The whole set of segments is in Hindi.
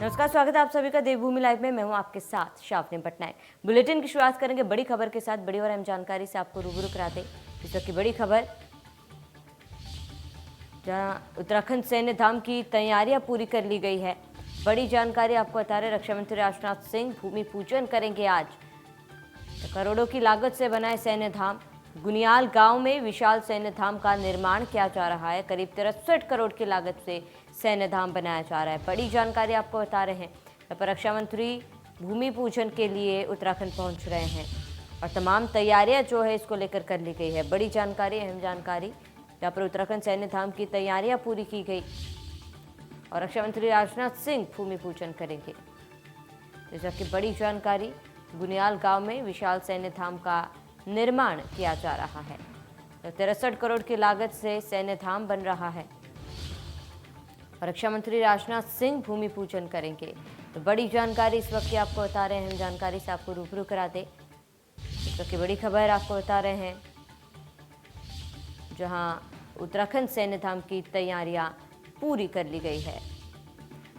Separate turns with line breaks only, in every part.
नमस्कार, स्वागत है आप सभी का देवभूमि लाइव में। मैं हूं आपके साथ शावनी पटनायक। बुलेटिन की शुरुआत करेंगे बड़ी खबर के साथ। बड़ी और अहम जानकारी से आपको रूबरू कराते इस वक्त की बड़ी खबर, जहां उत्तराखंड सैन्य धाम की तैयारियां पूरी कर ली गई है। बड़ी जानकारी आपको बता रहे रक्षा मंत्री राजनाथ सिंह भूमि पूजन करेंगे आज। तो करोड़ों की लागत से बना है सैन्य धाम। गुनियाल गांव में विशाल सैन्य धाम का निर्माण किया जा रहा है। करीब 63 करोड़ की लागत से सैन्य धाम बनाया जा रहा है। बड़ी जानकारी आपको बता रहे हैं। पर रक्षा मंत्री भूमि पूजन के लिए उत्तराखंड पहुंच रहे हैं और तमाम तैयारियां जो है इसको लेकर कर ली गई है। बड़ी जानकारी, अहम जानकारी, जहाँ पर उत्तराखंड सैन्य धाम की तैयारियां पूरी की गई और रक्षा मंत्री राजनाथ सिंह भूमि पूजन करेंगे। जैसा कि बड़ी जानकारी, गुनियाल गांव में विशाल सैन्य धाम का निर्माण किया जा रहा है। तो 63 करोड़ की लागत से सैन्य धाम बन रहा है और रक्षा मंत्री राजनाथ सिंह भूमि पूजन करेंगे। तो बड़ी जानकारी इस वक्त की आपको बता रहे हैं, हम जानकारी से आपको रूबरू करा दे। इस वक्त की बड़ी खबर आपको बता रहे हैं, जहां उत्तराखंड सैन्य धाम की तैयारियां पूरी कर ली गई है।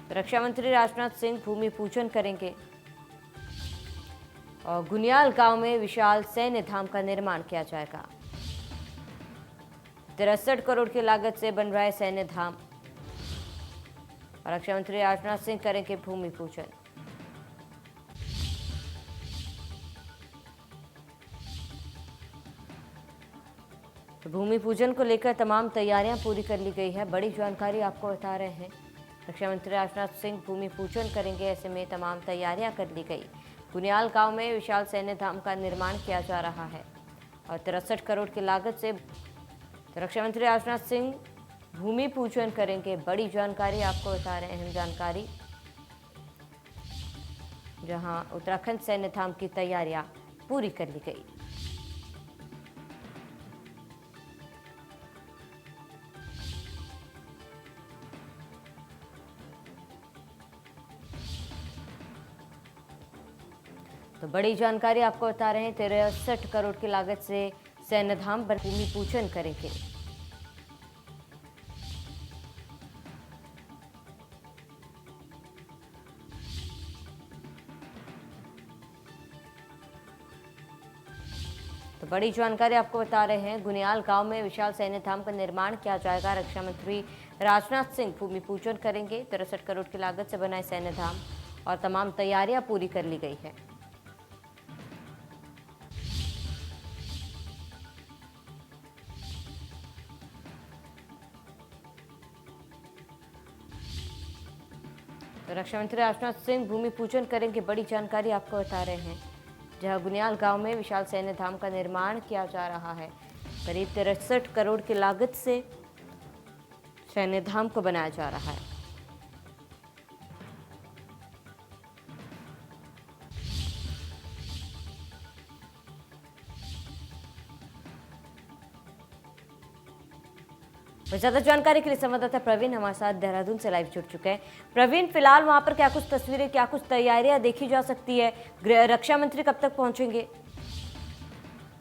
तो रक्षा मंत्री राजनाथ सिंह भूमि पूजन करेंगे और गुनियाल गांव में विशाल सैन्य धाम का निर्माण किया जाएगा। 63 करोड़ की लागत से बन रहा है सैन्य धाम और रक्षा मंत्री राजनाथ सिंह करेंगे भूमि पूजन। तो भूमि पूजन को लेकर तमाम तैयारियां पूरी कर ली गई है। बड़ी जानकारी आपको बता रहे हैं, रक्षा मंत्री राजनाथ सिंह भूमि पूजन करेंगे, ऐसे में तमाम तैयारियां कर ली गई। गुनियाल गांव में विशाल सैन्य धाम का निर्माण किया जा रहा है और 63 करोड़ की लागत से रक्षा मंत्री राजनाथ सिंह भूमि पूजन करेंगे। बड़ी जानकारी आपको बता रहे हैं, अहम जानकारी, जहां उत्तराखंड सैन्य धाम की तैयारियां पूरी कर ली गई। तो बड़ी जानकारी आपको बता रहे हैं, 63 करोड़ की लागत से सैन्य धाम पर भूमि पूजन करेंगे। तो बड़ी जानकारी आपको बता रहे हैं, गुनियाल गांव में विशाल सैन्य धाम का निर्माण किया जाएगा। रक्षा मंत्री राजनाथ सिंह भूमि पूजन करेंगे। 63 करोड़ की लागत से बना है सैन्य धाम और तमाम तैयारियां पूरी कर ली गई है। तो रक्षा मंत्री राजनाथ सिंह भूमि पूजन करेंगे। बड़ी जानकारी आपको बता रहे हैं, जहां गुनियाल गांव में विशाल सैन्य धाम का निर्माण किया जा रहा है। करीब 63 करोड़ की लागत से सैन्य धाम को बनाया जा रहा है। ज्यादा जानकारी के लिए संवाददाता प्रवीण हमारे साथ देहरादून से लाइव जुड़ चुके हैं। प्रवीण, फिलहाल वहां पर क्या कुछ तस्वीरें, क्या कुछ तैयारियां देखी जा सकती है? रक्षा मंत्री कब तक पहुंचेंगे?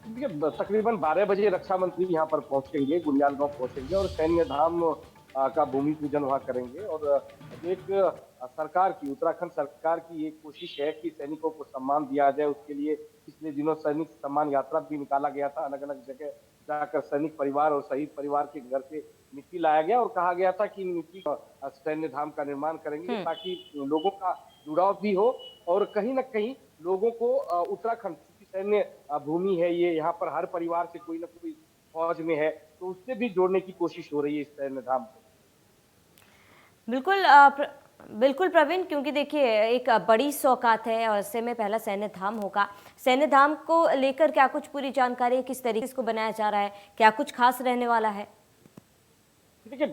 देखिए, तकरीबन 12 बजे रक्षा मंत्री यहाँ पर पहुंचेंगे, गुनियाल गांव पहुंचेंगे और सैन्य धाम का भूमि पूजन वहां करेंगे। और जो एक सरकार की, उत्तराखंड सरकार की एक कोशिश है कि सैनिकों को सम्मान दिया जाए, उसके लिए पिछले दिनों सैनिक सम्मान यात्रा भी निकाला गया था। अलग अलग जगह जाकर सैनिक परिवार और शहीद परिवार के घर से मिट्टी लाया गया और कहा गया था कि मिट्टी सैन्य धाम का निर्माण करेंगे ताकि लोगों का जुड़ाव भी हो और कहीं ना कहीं लोगों को उत्तराखंड, चूंकि सैन्य भूमि है ये, यहाँ पर हर परिवार से कोई ना कोई फौज में है, तो उससे भी जोड़ने की कोशिश हो रही है इस सैन्य धाम को।
बिल्कुल बिल्कुल प्रवीण, क्योंकि देखिए एक बड़ी सौगात है और ऐसे में पहला सैन्य धाम होगा। सैन्य धाम को लेकर क्या कुछ पूरी जानकारी है, किस तरीके से इसको बनाया जा रहा है, क्या कुछ खास रहने वाला है?
देखिए,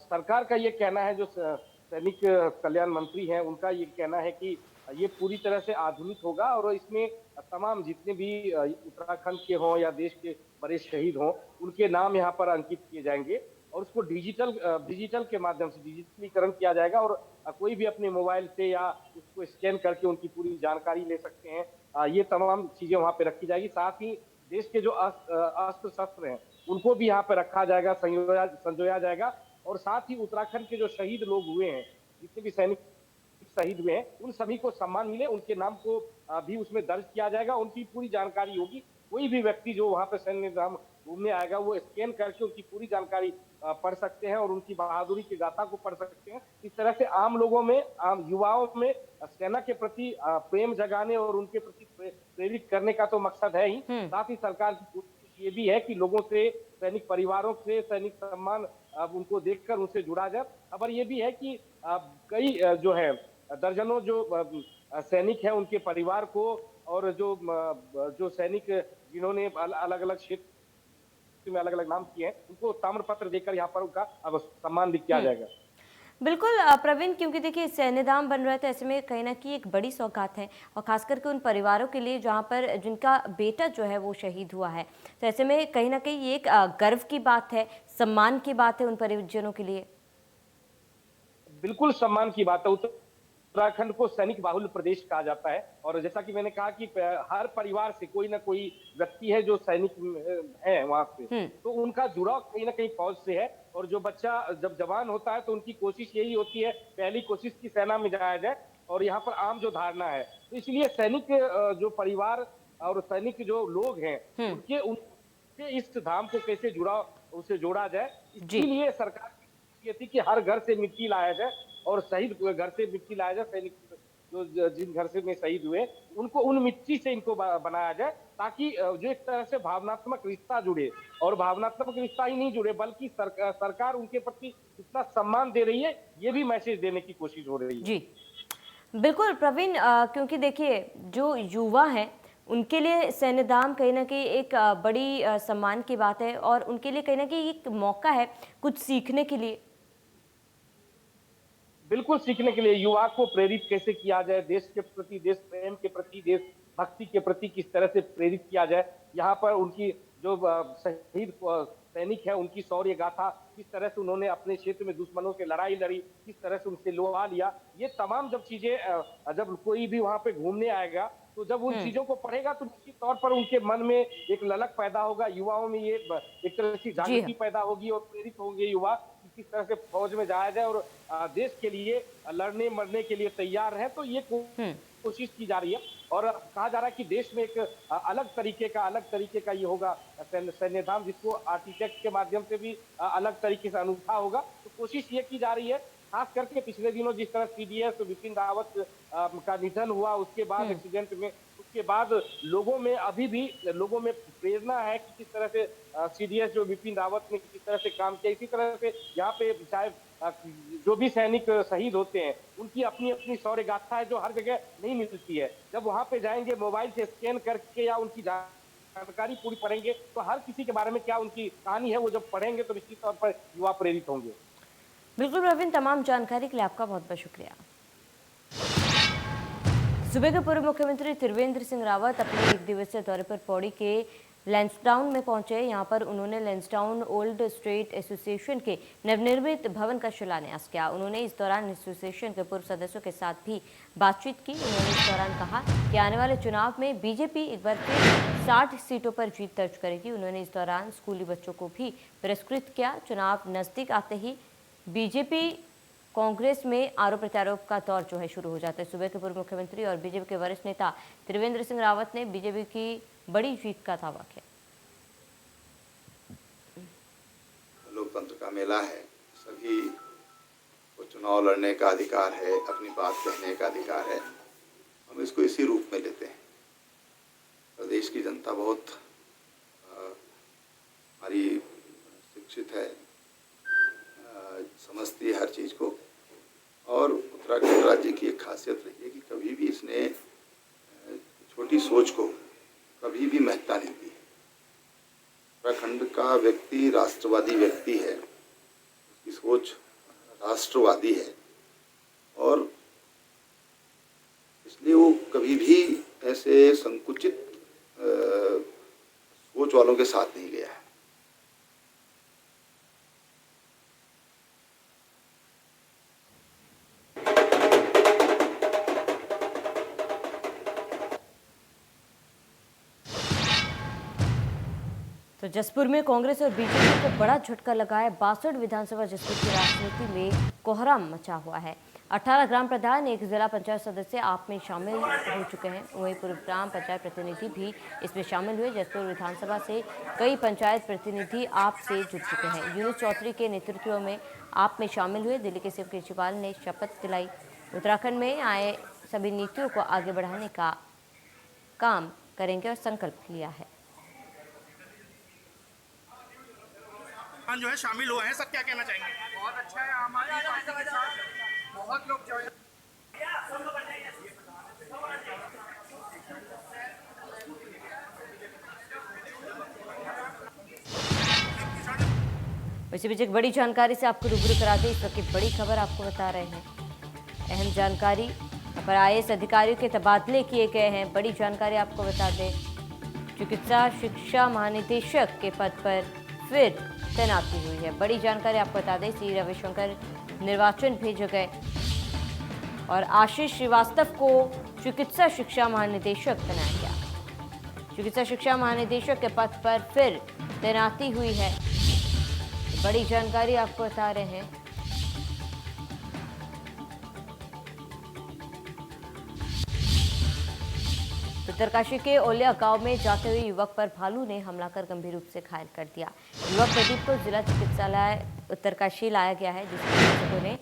सरकार का ये कहना है, जो सैनिक कल्याण मंत्री हैं उनका ये कहना है कि ये पूरी तरह से आधुनिक होगा और इसमें तमाम जितने भी उत्तराखंड के हों या देश के बड़े शहीद हों, उनके नाम यहाँ पर अंकित किए जाएंगे और उसको डिजिटल के माध्यम से डिजिटलीकरण किया जाएगा और कोई भी अपने मोबाइल से या उसको स्कैन करके उनकी पूरी जानकारी ले सकते हैं। ये तमाम चीजें वहां पे रखी जाएगी। साथ ही देश के जो अस्त्र शस्त्र हैं उनको भी यहाँ पे रखा जाएगा, संजोया जाएगा और साथ ही उत्तराखंड के जो शहीद लोग हुए हैं, जितने भी सैनिक शहीद हुए हैं उन सभी को सम्मान मिले, उनके नाम को भी उसमें दर्ज किया जाएगा, उनकी पूरी जानकारी होगी। कोई भी व्यक्ति जो वहां पे सैन्य धाम घूमने आएगा वो स्कैन करके उनकी पूरी जानकारी पढ़ सकते हैं और उनकी बहादुरी की गाथा को पढ़ सकते हैं। इस तरह से आम लोगों में, आम युवाओं में सेना के प्रति प्रेम जगाने और उनके प्रति प्रेरित करने का तो मकसद है ही। साथ ही सरकार की कोशिश ये भी है कि लोगों से, सैनिक परिवारों से सैनिक सम्मान उनको देखकर उनसे जुड़ा जाए। खबर ये भी है कि कई जो है दर्जनों जो सैनिक हैं उनके परिवार को और जो सैनिक जिन्होंने अलग अलग क्षेत्र में अलग अलग नाम किए हैं उनको ताम्र पत्र देकर यहाँ पर उनका अब सम्मान भी किया जाएगा।
बिल्कुल प्रवीण, क्योंकि देखिए सैन्यधाम बन रहा है तो ऐसे में कहीं ना कहीं एक बड़ी सौगात है और खास करके उन परिवारों के लिए जहाँ पर जिनका बेटा जो है वो शहीद हुआ है। तो ऐसे में कहीं ना कहीं ये एक गर्व की बात है, सम्मान की बात है उन परिजनों के लिए।
बिल्कुल सम्मान की बात है। उत्तराखंड को सैनिक बाहुल्य प्रदेश कहा जाता है और जैसा कि मैंने कहा कि हर परिवार से कोई ना कोई व्यक्ति है जो सैनिक है वहां पे, तो उनका जुड़ाव कहीं ना कहीं फौज से है। और जो बच्चा जब जवान होता है तो उनकी कोशिश यही होती है, पहली कोशिश की सेना में जाया जाए। और यहाँ पर आम जो धारणा है, तो इसलिए सैनिक जो परिवार और सैनिक जो लोग हैं उनके इस धाम को कैसे उसे जोड़ा जाए, इसीलिए सरकार की कोशिश ये थी कि हर घर से मिट्टी लाया जाए और शहीद घर से मिट्टी लाया जाए। सैनिक जो जिन घर से में शहीद हुए उनको उन मिट्टी से इनको बनाया जाए, ताकि जो एक तरह से भावनात्मक रिश्ता जुड़े। और भावनात्मक रिश्ता ही नहीं जुड़े बल्कि सरकार उनके प्रति कितना सम्मान दे रही है ये भी मैसेज देने की कोशिश हो रही है।
जी बिल्कुल प्रवीण, क्योंकि देखिए जो युवा हैं उनके लिए सैन्यधाम कहीं ना कहीं एक बड़ी सम्मान की बात है और उनके लिए कहीं ना कहीं एक मौका है कुछ सीखने के लिए।
बिल्कुल सीखने के लिए युवा को प्रेरित कैसे किया जाए, देश के प्रति, देश प्रेम के प्रति, देश भक्ति के प्रति किस तरह से प्रेरित किया जाए। यहाँ पर उनकी जो शहीद सैनिक है उनकी शौर्य गाथा, किस तरह से उन्होंने अपने क्षेत्र में दुश्मनों से लड़ाई लड़ी, किस तरह से उनसे लोहा लिया, ये तमाम जब चीजें जब कोई भी वहां पे घूमने आएगा तो जब उन चीजों को पढ़ेगा तो निश्चित तौर पर उनके मन में एक ललक पैदा होगा, युवाओं में ये एक तरह की जागृति पैदा होगी और प्रेरित होंगे युवा कि किस तरह से फौज में जाया जाए और देश के लिए लड़ने मरने के लिए तैयार है। तो ये कोशिश की जा रही है और कहा जा रहा है कि देश में एक अलग तरीके का ये होगा सैन्यधाम, जिसको आर्किटेक्ट के माध्यम से भी अलग तरीके से अनूठा होगा। तो कोशिश ये की जा रही है, खास करके पिछले दिनों जिस तरह सीडीएस विपिन रावत का निधन हुआ उसके बाद एक्सीडेंट में, उसके बाद लोगों में अभी भी प्रेरणा है कि किस तरह से सीडीएस जो विपिन रावत ने किस तरह से काम किया। इसी तरह से यहाँ पे चाहे जो भी सैनिक शहीद होते हैं उनकी अपनी अपनी शौर्य गाथा है जो हर जगह नहीं मिलती है। जब वहां पे जाएंगे मोबाइल से स्कैन करके या उनकी जानकारी पूरी पढ़ेंगे तो हर किसी के बारे में क्या उनकी कहानी है वो जब पढ़ेंगे तो निश्चित तौर पर युवा प्रेरित होंगे।
बिल्कुल प्रवीण, तमाम जानकारी के लिए आपका बहुत बहुत शुक्रिया। सूबे के पूर्व मुख्यमंत्री त्रिवेंद्र सिंह रावत अपने एक दिवसीय दौरे पर पौड़ी के लैंसडाउन में पहुंचे। यहां पर उन्होंने लैंसडाउन ओल्ड स्टेट एसोसिएशन के नवनिर्मित भवन का शिलान्यास किया। उन्होंने इस दौरान एसोसिएशन के पूर्व सदस्यों के साथ भी बातचीत की। उन्होंने इस दौरान कहा कि आने वाले चुनाव में बीजेपी एक बार फिर 60 सीटों पर जीत दर्ज करेगी। उन्होंने इस दौरान स्कूली बच्चों को भी पुरस्कृत किया। चुनाव नजदीक आते ही बीजेपी कांग्रेस में आरोप प्रत्यारोप का दौर जो है शुरू हो जाता है। सूबे के पूर्व मुख्यमंत्री और बीजेपी के वरिष्ठ नेता त्रिवेंद्र सिंह रावत ने बीजेपी की बड़ी जीत का दावा किया।
लोकतंत्र का मेला है, सभी को चुनाव लड़ने का अधिकार है, अपनी बात कहने का अधिकार है। हम इसको इसी रूप में लेते हैं। प्रदेश की जनता बहुत हमारी शिक्षित है, समझती है हर चीज़ को। और उत्तराखंड राज्य की एक खासियत रही है कि कभी भी इसने छोटी सोच को कभी भी महत्ता नहीं दी। उत्तराखंड का व्यक्ति राष्ट्रवादी व्यक्ति है, उसकी सोच राष्ट्रवादी है और इसलिए वो कभी भी ऐसे संकुचित सोच वालों के साथ नहीं गया है।
तो जसपुर में कांग्रेस और बीजेपी को बड़ा झटका लगा है। 62 विधानसभा जसपुर की राजनीति में कोहराम मचा हुआ है। 18 ग्राम प्रधान, 1 जिला पंचायत सदस्य आप में शामिल हो चुके हैं। वहीं पूर्व ग्राम पंचायत प्रतिनिधि भी इसमें शामिल हुए। जसपुर विधानसभा से कई पंचायत प्रतिनिधि आप से जुड़ चुके हैं। यूनुस चौधरी के नेतृत्व में आप में शामिल हुए। दिल्ली के सीएम केजरीवाल ने शपथ दिलाई। उत्तराखंड में आए सभी नीतियों को आगे बढ़ाने का काम करेंगे और संकल्प लिया है।
जो है शामिल हुए हैं, सब क्या कहना चाहेंगे? बहुत अच्छा है, आम आदमी पार्टी के साथ बहुत लोग जो है
इसी बीच एक बड़ी जानकारी से आपको रूबरू करा दें। इस वक्त की बड़ी खबर आपको बता रहे हैं। अहम जानकारी पर आईएएस अधिकारियों के तबादले किए गए हैं। बड़ी जानकारी आपको बता दें, चिकित्सा शिक्षा महानिदेशक के पद पर फिर तैनाती हुई है। बड़ी जानकारी आपको बता दें, सी रविशंकर निर्वाचन भेजे गए और आशीष श्रीवास्तव को चिकित्सा शिक्षा महानिदेशक बनाया गया। चिकित्सा शिक्षा महानिदेशक के पद पर फिर तैनाती हुई है। बड़ी जानकारी आपको बता रहे हैं। उत्तरकाशी के ओलिया गांव में जाते हुए युवक पर भालू ने हमला कर गंभीर रूप से घायल कर दिया। युवक प्रदीप को जिला चिकित्सालय उत्तरकाशी लाया गया है, जिसके चिकित्सकों ने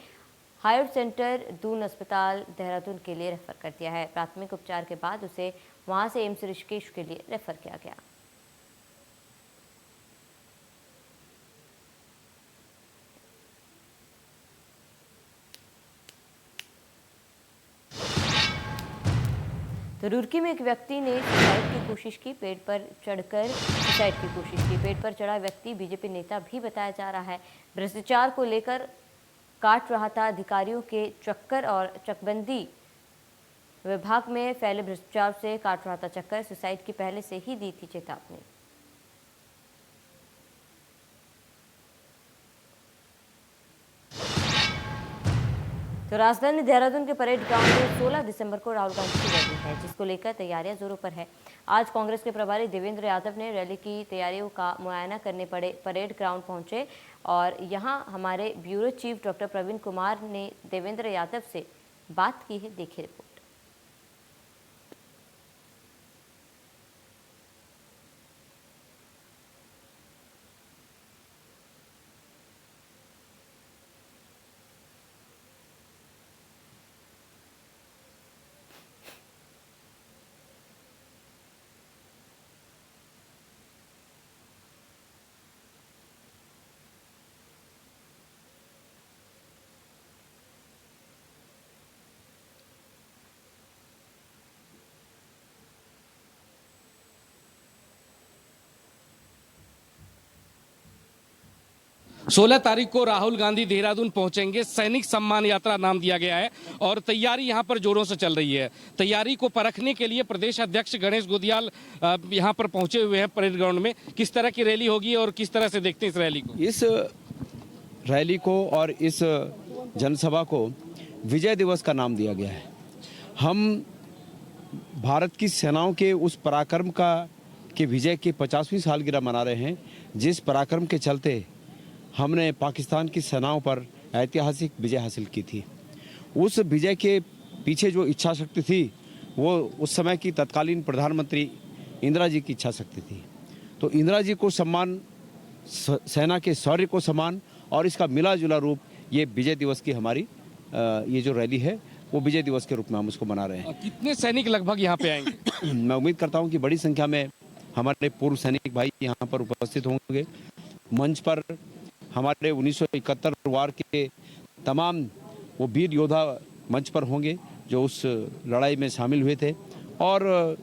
हायर सेंटर दून अस्पताल देहरादून के लिए रेफर कर दिया है। प्राथमिक उपचार के बाद उसे वहां से एम्स ऋषिकेश के लिए रेफर किया गया। तो रुड़की में एक व्यक्ति ने सुसाइड की कोशिश की। पेड़ पर चढ़कर सुसाइड की कोशिश की। पेड़ पर चढ़ा व्यक्ति बीजेपी नेता भी बताया जा रहा है। भ्रष्टाचार को लेकर काट रहा था अधिकारियों के चक्कर और चकबंदी विभाग में फैले भ्रष्टाचार से काट रहा था चक्कर। सुसाइड की पहले से ही दी थी चेतावनी। तो राजधानी देहरादून के परेड ग्राउंड में 16 दिसंबर को राहुल गांधी की रैली है, जिसको लेकर तैयारियां जोरों पर है। आज कांग्रेस के प्रभारी देवेंद्र यादव ने रैली की तैयारियों का मुआयना करने परेड ग्राउंड पहुंचे और यहां हमारे bureau chief doctor Praveen Kumar ने देवेंद्र यादव से बात की है। देखिए रिपोर्ट।
सोलह तारीख को राहुल गांधी देहरादून पहुंचेंगे। सैनिक सम्मान यात्रा नाम दिया गया है और तैयारी यहां पर जोरों से चल रही है। तैयारी को परखने के लिए प्रदेश अध्यक्ष गणेश गोदियाल यहां पर पहुंचे हुए हैं परेड ग्राउंड में। किस तरह की रैली होगी और किस तरह से देखते हैं इस रैली को?
इस रैली को और इस जनसभा को विजय दिवस का नाम दिया गया है। हम भारत की सेनाओं के उस पराक्रम के विजय की 50वीं सालगिरह मना रहे हैं, जिस पराक्रम के चलते हमने पाकिस्तान की सेनाओं पर ऐतिहासिक विजय हासिल की थी। उस विजय के पीछे जो इच्छा शक्ति थी वो उस समय की तत्कालीन प्रधानमंत्री इंदिरा जी की इच्छा शक्ति थी। तो इंदिरा जी को सम्मान, सेना के शौर्य को सम्मान और इसका मिला जुला रूप ये विजय दिवस की हमारी ये जो रैली है वो विजय दिवस के रूप में हम उसको मना रहे हैं।
कितने सैनिक लगभग यहाँ पे आएंगे?
मैं उम्मीद करता हूँ कि बड़ी संख्या में हमारे पूर्व सैनिक भाई यहाँ पर उपस्थित होंगे। मंच पर हमारे 1971 वार के तमाम वो वीर योद्धा मंच पर होंगे जो उस लड़ाई में शामिल हुए थे। और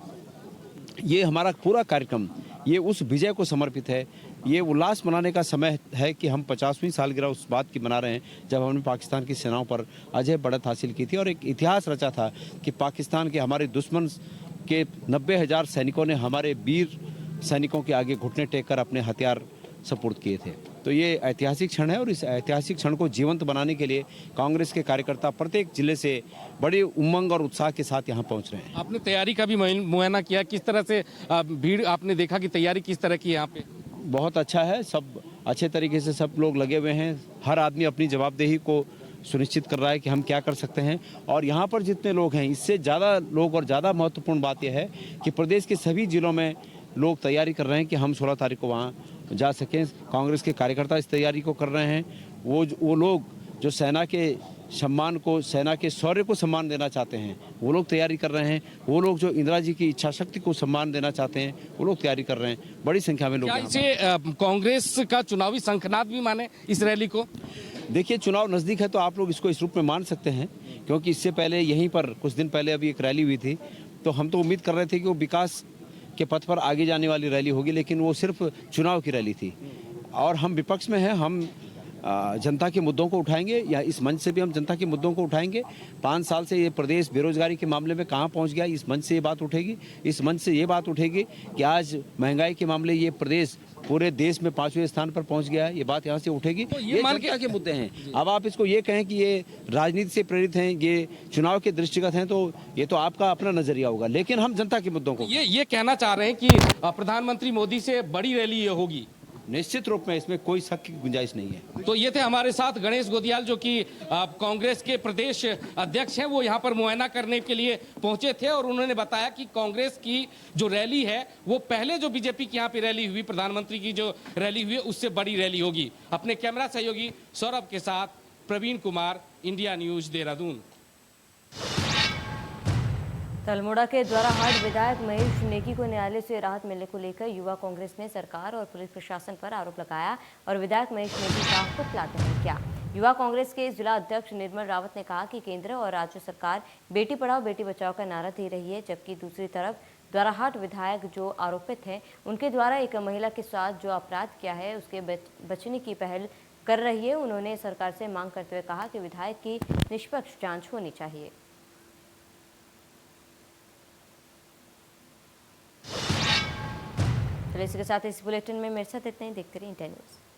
ये हमारा पूरा कार्यक्रम ये उस विजय को समर्पित है। ये उल्लास मनाने का समय है कि हम 50वीं सालगिरह उस बात की मना रहे हैं जब हमने पाकिस्तान की सेनाओं पर अजय बढ़त हासिल की थी और एक इतिहास रचा था कि पाकिस्तान के हमारे दुश्मन के 90,000 सैनिकों ने हमारे वीर सैनिकों के आगे घुटने टेक कर अपने हथियार सपुर्द किए थे। तो ये ऐतिहासिक क्षण है और इस ऐतिहासिक क्षण को जीवंत बनाने के लिए कांग्रेस के कार्यकर्ता प्रत्येक जिले से बड़ी उमंग और उत्साह के साथ यहाँ पहुँच रहे हैं।
आपने तैयारी का भी मुआयना किया, किस तरह से भीड़ आपने देखा कि तैयारी किस तरह की यहाँ पे?
बहुत अच्छा है, सब अच्छे तरीके से सब लोग लगे हुए हैं। हर आदमी अपनी जवाबदेही को सुनिश्चित कर रहा है कि हम क्या कर सकते हैं। और यहाँ पर जितने लोग हैं, इससे ज़्यादा लोग और ज़्यादा महत्वपूर्ण बात यह है कि प्रदेश के सभी जिलों में लोग तैयारी कर रहे हैं कि हम 16 तारीख को वहाँ जा सकें। कांग्रेस के कार्यकर्ता इस तैयारी को कर रहे हैं। वो लोग जो सेना के सम्मान को, सेना के शौर्य को सम्मान देना चाहते हैं, वो लोग तैयारी कर रहे हैं। वो लोग जो इंदिरा जी की इच्छा शक्ति को सम्मान देना चाहते हैं, वो लोग तैयारी कर रहे हैं। बड़ी संख्या में लोग।
क्या इसे कांग्रेस का चुनावी शंखनाद भी माने इस रैली को?
देखिए, चुनाव नज़दीक है तो आप लोग इसको इस रूप में मान सकते हैं, क्योंकि इससे पहले यहीं पर कुछ दिन पहले अभी एक रैली हुई थी, तो हम तो उम्मीद कर रहे थे कि वो विकास के पथ पर आगे जाने वाली रैली होगी, लेकिन वो सिर्फ चुनाव की रैली थी। और हम विपक्ष में हैं, हम जनता के मुद्दों को उठाएंगे, या इस मंच से भी हम जनता के मुद्दों को उठाएंगे। 5 साल से ये प्रदेश बेरोजगारी के मामले में कहाँ पहुँच गया, इस मंच से ये बात उठेगी। इस मंच से ये बात उठेगी कि आज महंगाई के मामले ये प्रदेश पूरे देश में 5वें स्थान पर पहुंच गया है, ये बात यहाँ से उठेगी।
तो
ये जनता के मुद्दे हैं। अब आप इसको ये कहें कि ये राजनीति से प्रेरित हैं, ये चुनाव के दृष्टिगत हैं, तो ये तो आपका अपना नजरिया होगा, लेकिन हम जनता के मुद्दों को
ये कहना चाह रहे हैं कि प्रधानमंत्री मोदी से बड़ी रैली ये होगी।
निश्चित रूप में इसमें कोई शक की गुंजाइश नहीं है।
तो ये थे हमारे साथ गणेश गोदियाल, जो कि कांग्रेस के प्रदेश अध्यक्ष हैं। वो यहाँ पर मुआयना करने के लिए पहुंचे थे और उन्होंने बताया कि कांग्रेस की जो रैली है वो पहले जो बीजेपी की यहाँ पे रैली हुई, प्रधानमंत्री की जो रैली हुई, उससे बड़ी रैली होगी। अपने कैमरा सहयोगी सौरभ के साथ प्रवीण कुमार, इंडिया न्यूज, देहरादून।
अल्मोड़ा के द्वाराहाट विधायक महेश नेगी को न्यायालय से राहत मिलने को लेकर युवा कांग्रेस ने सरकार और पुलिस प्रशासन पर आरोप लगाया और विधायक महेश नेगी का पुतलाते हैं क्या। युवा कांग्रेस के जिला अध्यक्ष निर्मल रावत ने कहा कि केंद्र और राज्य सरकार बेटी पढ़ाओ बेटी बचाओ का नारा दे रही है, जबकि दूसरी तरफ द्वाराहाट विधायक जो आरोपित हैं उनके द्वारा एक महिला के साथ जो अपराध किया है उसके बचने की पहल कर रही है। उन्होंने सरकार से मांग करते हुए कहा कि विधायक की निष्पक्ष जाँच होनी चाहिए। इसके साथ इस बुलेटिन में मेरे साथ इतना ही। देखते रहिए इंडिया न्यूज़।